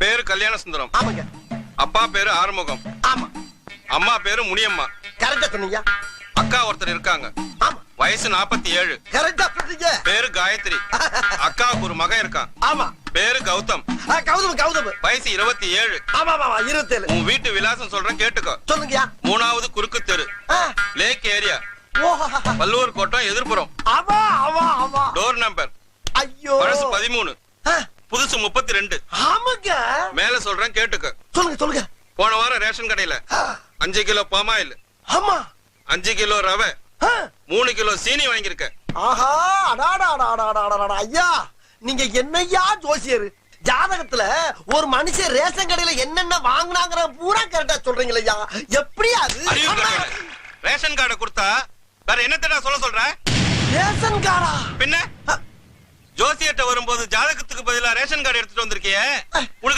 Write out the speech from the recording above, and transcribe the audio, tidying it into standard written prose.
பேரு கல்யாண சுந்தரம். ஆமாங்க. அப்பா பேரு ஆறுமுகம். ஆமா. அம்மா பேரு முனியம்மா. கரெக்டா சொன்னீங்க. அக்கா ஒருத்தர் இருக்காங்க. ஆமா. வயசு 47. கரெக்டா சொன்னீங்க. பேரு காயத்ரி. அக்காவுக்கு ஒரு மகன் இருக்கான். ஆமா. பேரு கௌதம். கௌதம். வயசு 27. ஆமா 27. உன் வீட்டு விலாசம் சொல்றேன் கேட்டுக்கோ. சொல்லுங்கயா. 3வது குறுக்கு தெரு, லேக் ஏரியா, பல்லூர் கோட்டம், எதிர்ப்புறம். ஆமா. Door number. ஐயோ. பழசு 13, புதுசு 32. ஆமாங்க. மேல சொல்றேன் கேட்டுக்க. சொல்லுங்க. போன வாரம் ரேஷன் கடையில 5 கிலோ பாமாயில், ஆமா, 5 கிலோ ரவை, 3 கிலோ சீனி வாங்கியிருக்க. ஆஹா, அடாடா ஐயா, நீங்க என்னையா ஜோசியர்? ஜாதகத்துல ஒரு மனுஷன் ரேஷன் கடையில என்னென்ன வாங்கினாங்கிற பூரா கரெக்டா சொல்றீங்களா? எப்படி அது? ரேஷன் கார்டை கொடுத்தா வேற என்னத்தடா சொல்ற? ரேஷன் கார்டா? பின்ன ஜோசியர்ட்ட வரும்போது ஜாதகத்துக்கு பதிலா ரேஷன் கார்டு எடுத்துட்டு வந்திருக்கியே.